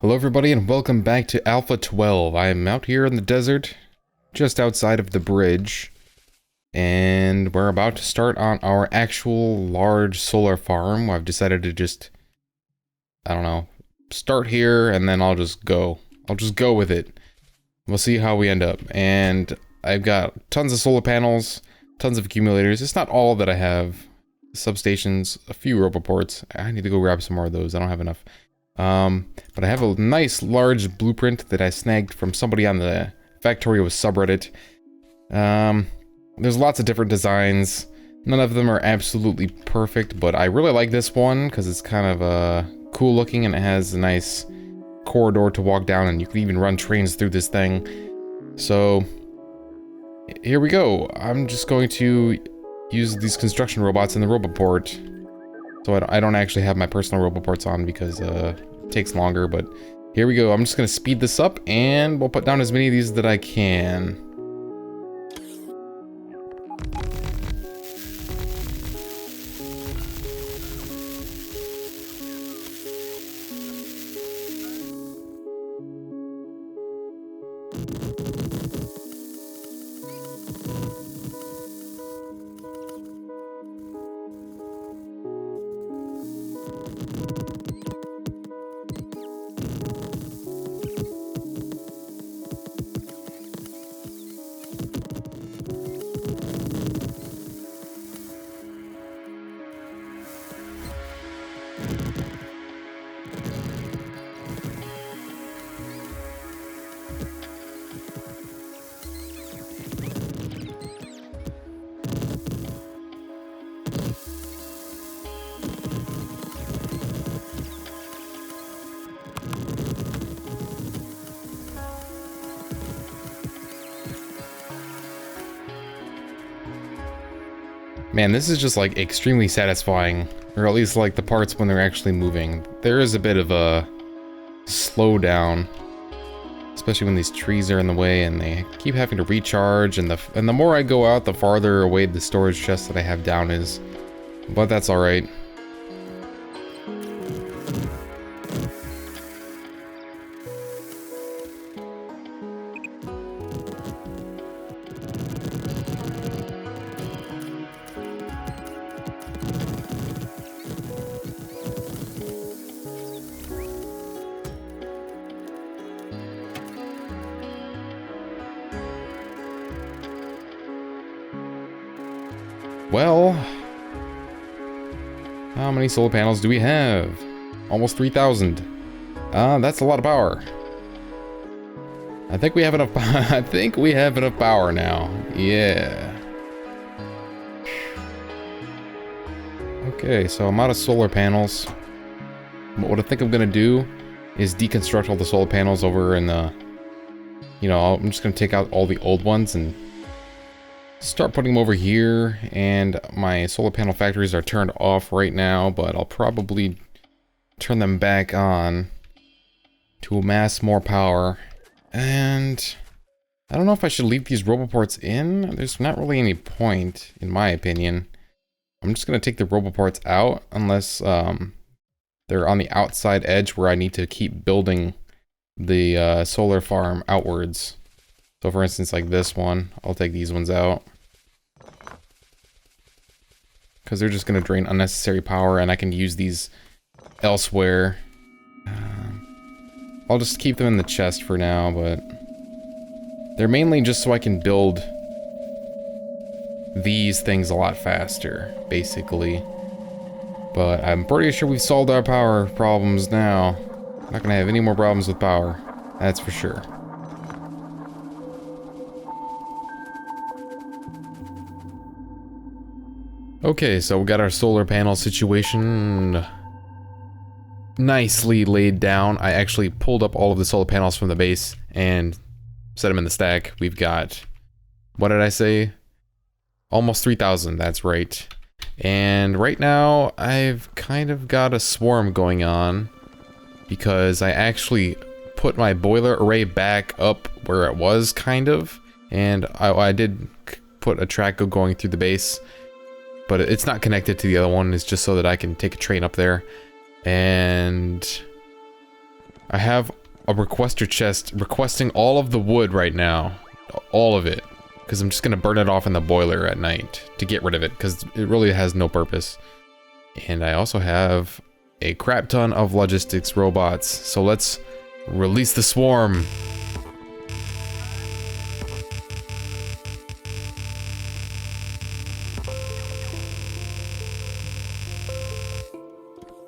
Hello everybody and welcome back to Alpha 12. I'm out here in the desert, just outside of the bridge, and we're about to start on our actual large solar farm. I've decided to just, I don't know, start here and then I'll just go. I'll just go with it. We'll see how we end up. And I've got tons of solar panels, tons of accumulators. It's not all that I have. Substations, a few roboports. I need to go grab some more of those. I don't have enough. But I have a nice large blueprint that I snagged from somebody on the Factorio subreddit. There's lots of different designs. None of them are absolutely perfect, but I really like this one because it's kind of cool looking and it has a nice corridor to walk down, and you can even run trains through this thing. So here we go. I'm just going to use these construction robots in the roboport. So I don't actually have my personal roboports on because it takes longer, but here we go. I'm just gonna speed this up and we'll put down as many of these that I can. Man, this is just like extremely satisfying, or at least like the parts when they're actually moving. There is a bit of a slowdown, especially when these trees are in the way and they keep having to recharge, and the more I go out, the farther away the storage chest that I have down is. But that's all right. Well, how many solar panels do we have? Almost 3,000. That's a lot of power. I think we have enough. I think we have enough power now. Yeah. Okay, so I'm out of solar panels. But what I think I'm gonna do is deconstruct all the solar panels over in the. You know, I'm just gonna take out all the old ones and start putting them over here. And my solar panel factories are turned off right now, but I'll probably turn them back on to amass more power. And I don't know if I should leave these roboports in. There's not really any point, in my opinion. I'm just gonna take the roboports out unless they're on the outside edge where I need to keep building the solar farm outwards. So for instance, like this one, I'll take these ones out. Because they're just going to drain unnecessary power and I can use these elsewhere. I'll just keep them in the chest for now, but they're mainly just so I can build these things a lot faster, basically. But I'm pretty sure we've solved our power problems now. Not going to have any more problems with power, that's for sure. Okay, so we got our solar panel situation nicely laid down. I actually pulled up all of the solar panels from the base and set them in the stack. We've got, what did I say? Almost 3,000, that's right. And right now, I've kind of got a swarm going on because I actually put my boiler array back up where it was, kind of. And I did put a track going through the base. But it's not connected to the other one. It's just so that I can take a train up there. And I have a requester chest requesting all of the wood right now. All of it. Because I'm just going to burn it off in the boiler at night to get rid of it, because it really has no purpose. And I also have a crap ton of logistics robots. So let's release the swarm.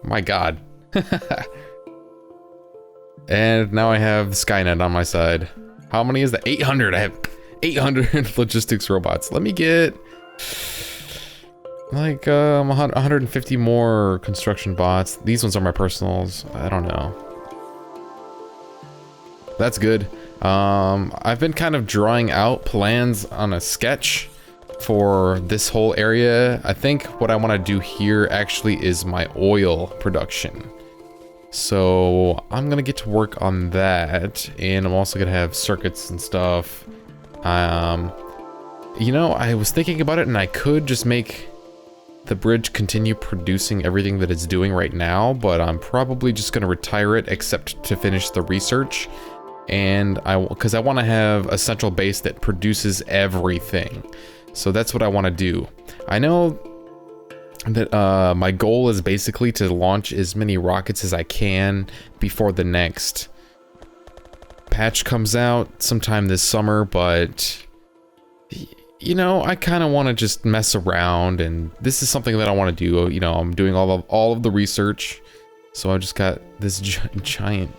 My god. And now I have Skynet on my side. How many is that? 800. I have 800 logistics robots. Let me get like 150 more construction bots. These ones are my personals. I don't know. That's good. I've been kind of drawing out plans on a sketch for this whole area. I think what I want to do here actually is my oil production. So I'm gonna get to work on that, and I'm also gonna have circuits and stuff. You know, I was thinking about it, and I could just make the bridge continue producing everything that it's doing right now, but I'm probably just gonna retire it except to finish the research. And because I want to have a central base that produces everything. So that's what I want to do. I know that my goal is basically to launch as many rockets as I can before the next patch comes out sometime this summer, but you know, I kind of want to just mess around, and this is something that I want to do. You know, I'm doing all of the research, so I just got this giant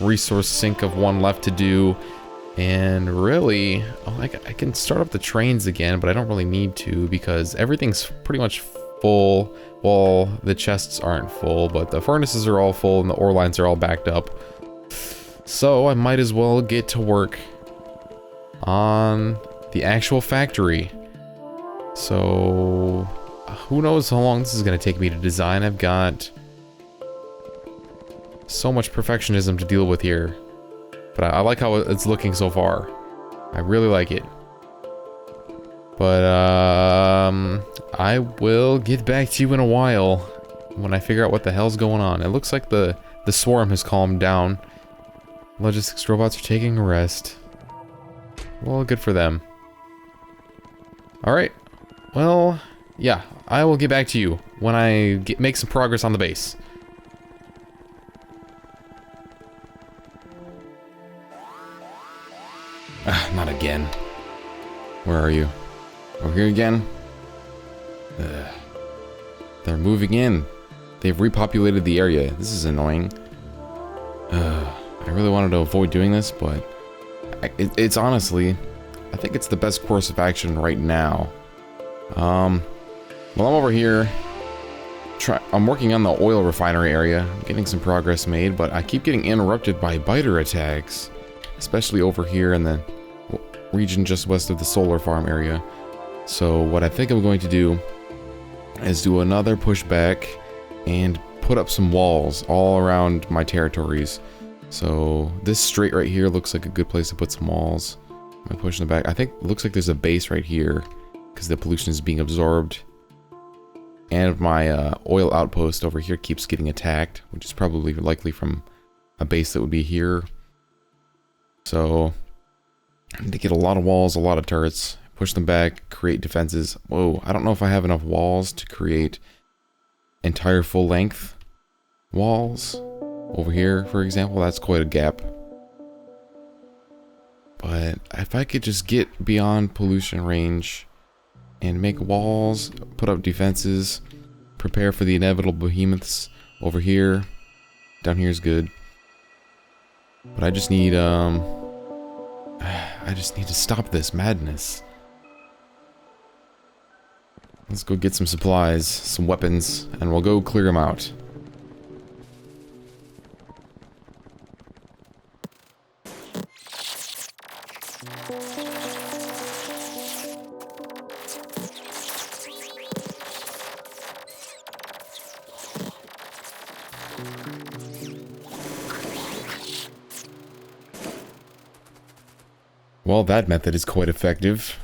resource sink of one left to do. And really, I can start up the trains again, but I don't really need to because everything's pretty much full. Well, the chests aren't full, but the furnaces are all full and the ore lines are all backed up. So I might as well get to work on the actual factory. So who knows how long this is going to take me to design. I've got so much perfectionism to deal with here. But I like how it's looking so far. I really like it. But I will get back to you in a while when I figure out what the hell's going on. It looks like the swarm has calmed down. Logistics robots are taking a rest. Well, good for them. Alright. Well, yeah. I will get back to you when I make some progress on the base. Not again. Where are you? Over here again? They're moving in. They've repopulated the area. This is annoying. I really wanted to avoid doing this, but it's honestly, I think it's the best course of action right now. Well, I'm over here. I'm working on the oil refinery area. I'm getting some progress made, but I keep getting interrupted by biter attacks. Especially over here in the region just west of the solar farm area. So what I think I'm going to do is do another pushback and put up some walls all around my territories. So this strait right here looks like a good place to put some walls. I'm pushing it back. I think it looks like there's a base right here because the pollution is being absorbed. And my oil outpost over here keeps getting attacked, which is probably likely from a base that would be here. So I need to get a lot of walls, a lot of turrets, push them back, create defenses. Whoa, I don't know if I have enough walls to create entire full length walls. Over here, for example, that's quite a gap. But if I could just get beyond pollution range and make walls, put up defenses, prepare for the inevitable behemoths over here. Down here is good. But I just need to stop this madness. Let's go get some supplies, some weapons, and we'll go clear them out. Well, that method is quite effective.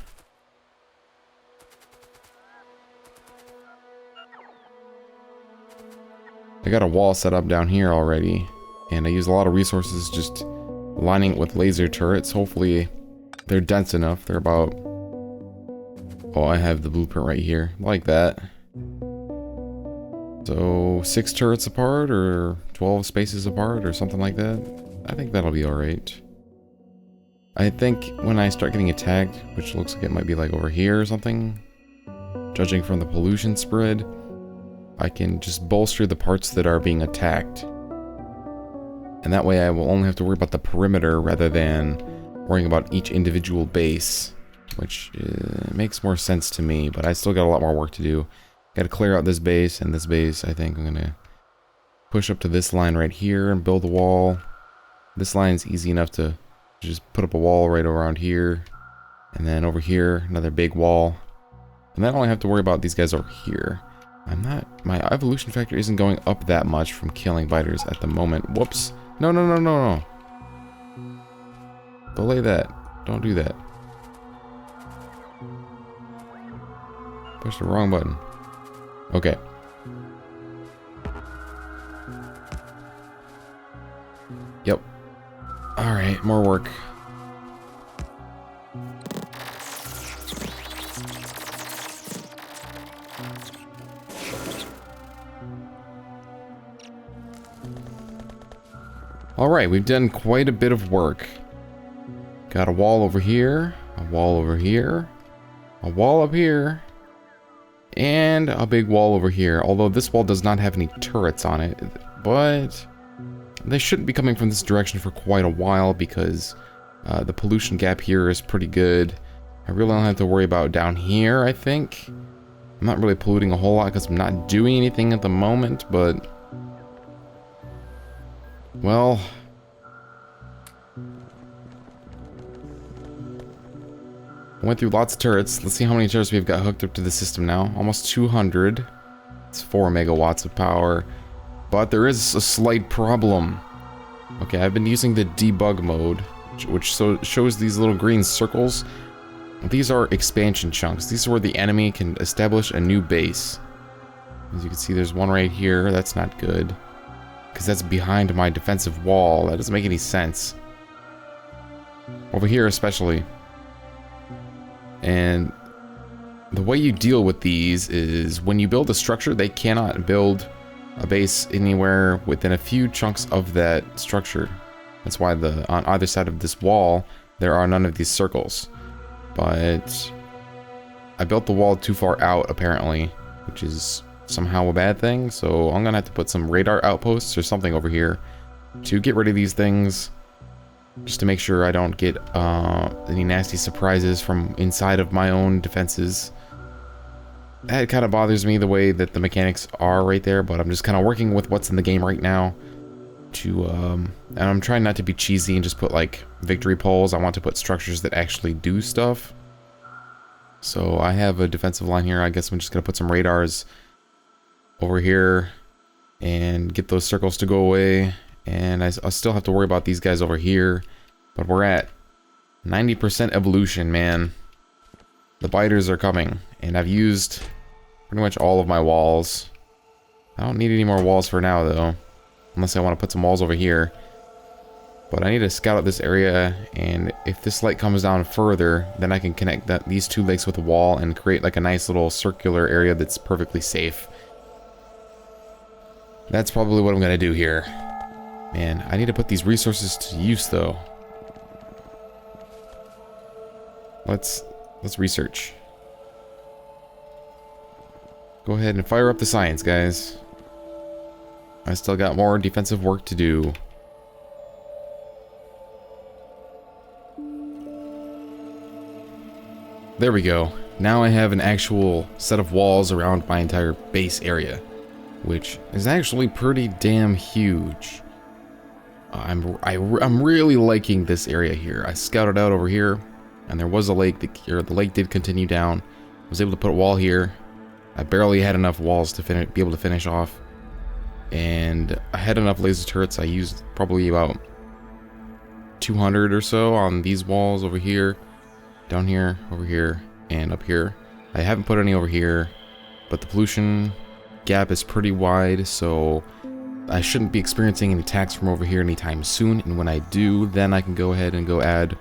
I got a wall set up down here already. And I use a lot of resources just lining it with laser turrets. Hopefully they're dense enough. They're about... Oh, I have the blueprint right here. Like that. So 6 turrets apart or 12 spaces apart or something like that. I think that'll be alright. I think when I start getting attacked, which looks like it might be like over here or something, judging from the pollution spread, I can just bolster the parts that are being attacked. And that way I will only have to worry about the perimeter rather than worrying about each individual base, which makes more sense to me, but I still got a lot more work to do. Got to clear out this base, and this base I think I'm going to push up to this line right here and build a wall. This line's easy enough to just put up a wall right around here, and then over here another big wall, and then I only have to worry about these guys over here. My evolution factor isn't going up that much from killing biters at the moment. Whoops. No. Delay that. Don't do that. Push the wrong button. Okay. Yep. Alright, more work. Alright, we've done quite a bit of work. Got a wall over here, a wall over here, a wall up here, and a big wall over here. Although this wall does not have any turrets on it, but they shouldn't be coming from this direction for quite a while because the pollution gap here is pretty good. I really don't have to worry about down here, I think. I'm not really polluting a whole lot because I'm not doing anything at the moment, but... well... I went through lots of turrets. Let's see how many turrets we've got hooked up to the system now. Almost 200. It's 4 megawatts of power. But there is a slight problem. Okay, I've been using the debug mode, which shows these little green circles. These are expansion chunks. These are where the enemy can establish a new base. As you can see, there's one right here. That's not good, because that's behind my defensive wall. That doesn't make any sense. Over here especially. And the way you deal with these is when you build a structure, they cannot build a base anywhere within a few chunks of that structure. That's why on either side of this wall, there are none of these circles. But I built the wall too far out, apparently, which is somehow a bad thing. So I'm gonna have to put some radar outposts or something over here to get rid of these things, just to make sure I don't get any nasty surprises from inside of my own defenses. That kind of bothers me, the way that the mechanics are right there, but I'm just kind of working with what's in the game right now to and I'm trying not to be cheesy and just put like victory poles. I want to put structures that actually do stuff. So I have a defensive line here. I guess I'm just gonna put some radars over here and get those circles to go away. And I still have to worry about these guys over here, but we're at 90% evolution, man. The biters are coming, and I've used pretty much all of my walls. I don't need any more walls for now, though, unless I want to put some walls over here. But I need to scout out this area, and if this light comes down further, then I can connect these two lakes with a wall and create like a nice little circular area that's perfectly safe. That's probably what I'm gonna do here. Man, I need to put these resources to use, though. Let's research. Go ahead and fire up the science, guys. I still got more defensive work to do. There we go. Now I have an actual set of walls around my entire base area, which is actually pretty damn huge. I'm really liking this area here. I scouted out over here, and there was a lake. The lake did continue down. I was able to put a wall here. I barely had enough walls to be able to finish off, and I had enough laser turrets. I used probably about 200 or so on these walls over here, down here, over here, and up here. I haven't put any over here, but the pollution gap is pretty wide, so I shouldn't be experiencing any attacks from over here anytime soon, and when I do, then I can go ahead and go add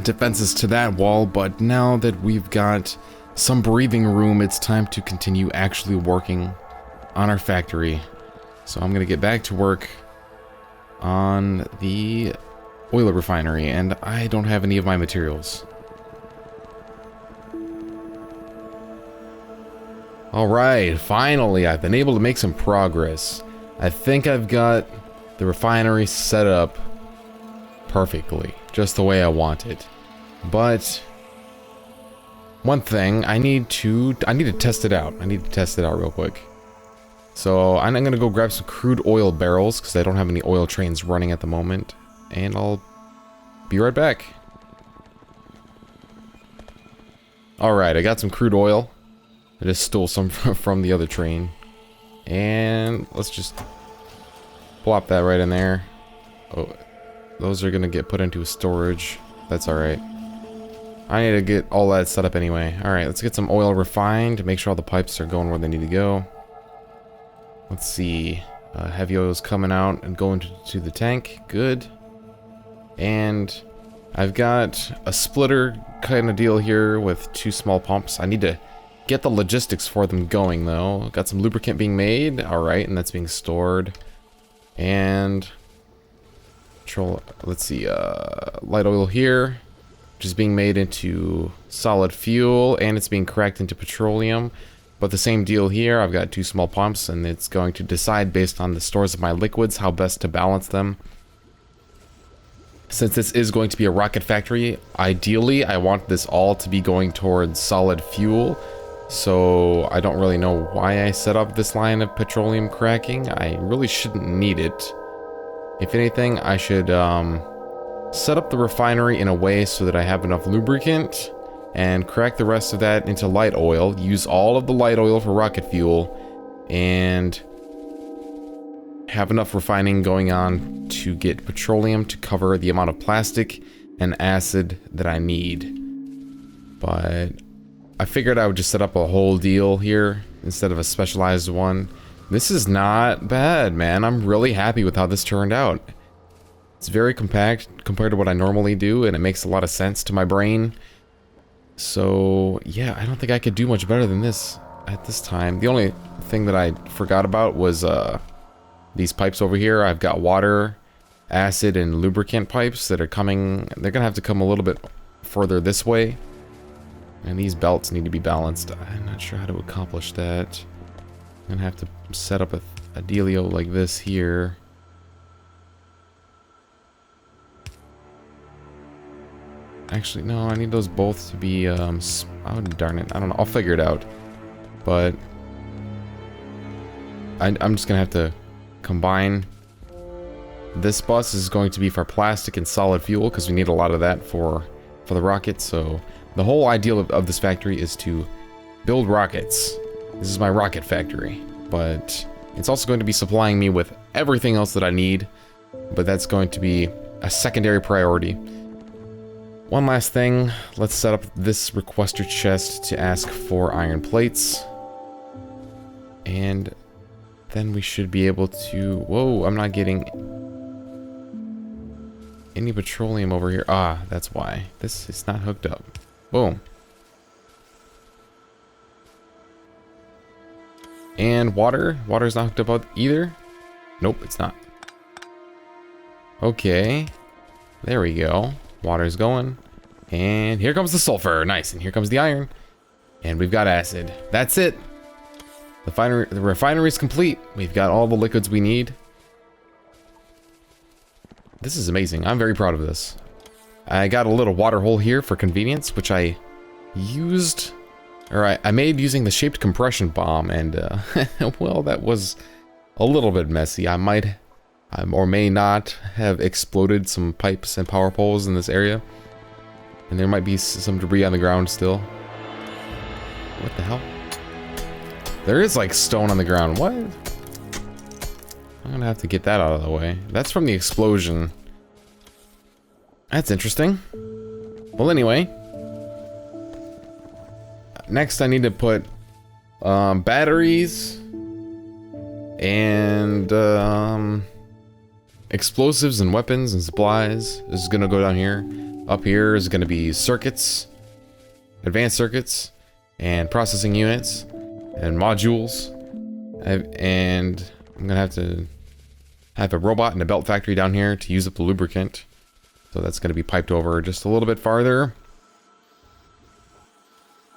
defenses to that wall. But now that we've got some breathing room, it's time to continue actually working on our factory. So I'm gonna get back to work on the oil refinery, and I don't have any of my materials. Alright, finally I've been able to make some progress. I think I've got the refinery set up perfectly, just the way I want it. But one thing, I need to test it out. I need to test it out real quick. So I'm gonna go grab some crude oil barrels because I don't have any oil trains running at the moment, and I'll be right back. Alright, I got some crude oil. I just stole some from the other train. And let's just plop that right in there. Oh, those are gonna get put into storage. That's alright. I need to get all that set up anyway. Alright, let's get some oil refined. Make sure all the pipes are going where they need to go. Let's see. Heavy oil's coming out and going to the tank. Good. And I've got a splitter kind of deal here with 2 small pumps. I need to get the logistics for them going though. Got some lubricant being made. Alright, and that's being stored. And let's see, light oil here, which is being made into solid fuel, and it's being cracked into petroleum. But the same deal here, I've got 2 small pumps, and it's going to decide based on the stores of my liquids how best to balance them. Since this is going to be a rocket factory, ideally I want this all to be going towards solid fuel. So I don't really know why I set up this line of petroleum cracking. I really shouldn't need it. If anything, I should set up the refinery in a way so that I have enough lubricant and crack the rest of that into light oil. Use all of the light oil for rocket fuel and have enough refining going on to get petroleum to cover the amount of plastic and acid that I need. But I figured I would just set up a whole deal here instead of a specialized one. This is not bad, man. I'm really happy with how this turned out. It's very compact compared to what I normally do, and it makes a lot of sense to my brain. So, yeah, I don't think I could do much better than this at this time. The only thing that I forgot about was these pipes over here. I've got water, acid, and lubricant pipes that are coming. They're gonna have to come a little bit further this way. And these belts need to be balanced. I'm not sure how to accomplish that. I'm gonna have to set up a dealio like this here. Actually, no, I need those both to be, oh darn it, I don't know, I'll figure it out. But I'm just gonna have to combine. This bus is going to be for plastic and solid fuel because we need a lot of that for the rocket. So the whole ideal of this factory is to build rockets. This is my rocket factory, but it's also going to be supplying me with everything else that I need, but that's going to be a secondary priority. One last thing, let's set up this requester chest to ask for iron plates. And then we should be able to... Whoa, I'm not getting any petroleum over here. Ah, that's why. This is not hooked up. Boom. And water. Water's not hooked up either. Nope, it's not. Okay. There we go. Water's going. And here comes the sulfur. Nice. And here comes the iron. And we've got acid. That's it. The refinery is complete. We've got all the liquids we need. This is amazing. I'm very proud of this. I got a little water hole here for convenience, which I used... Or I made using the shaped compression bomb, and well, that was a little bit messy. I might, or may not, have exploded some pipes and power poles in this area. And there might be some debris on the ground still. What the hell? There is like stone on the ground. What? I'm gonna have to get that out of the way. That's from the explosion. That's interesting. Well, anyway. Next, I need to put batteries And explosives and weapons and supplies is gonna go down here. Up here is gonna be circuits, advanced circuits, and processing units, and modules. And I'm gonna have to have a robot and a belt factory down here to use up the lubricant. So that's gonna be piped over just a little bit farther.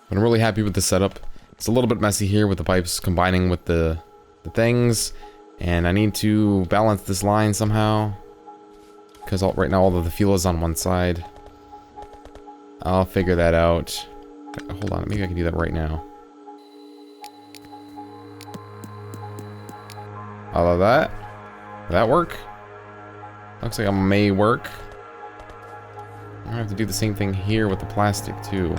But I'm really happy with the setup. It's a little bit messy here with the pipes combining with the things. And I need to balance this line somehow. Because right now all of the fuel is on one side. I'll figure that out. Hold on, maybe I can do that right now. All of that. Will that work? Looks like it may work. I'm gonna have to do the same thing here with the plastic too.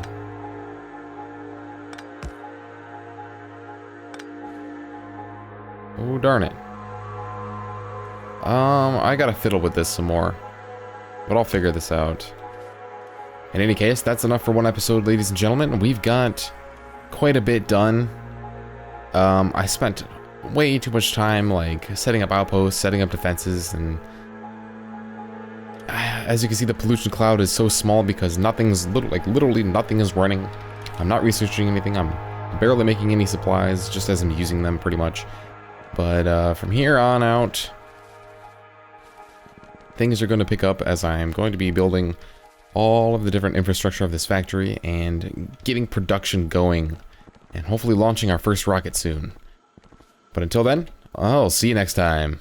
Oh, darn it. I gotta fiddle with this some more. But I'll figure this out. In any case, that's enough for one episode, ladies and gentlemen. We've got quite a bit done. I spent way too much time, like, setting up outposts, setting up defenses, and... as you can see, the pollution cloud is so small because nothing's... literally nothing is running. I'm not researching anything. I'm barely making any supplies, just as I'm using them, pretty much. But from here on out, things are going to pick up as I'm going to be building all of the different infrastructure of this factory and getting production going and hopefully launching our first rocket soon. But until then, I'll see you next time.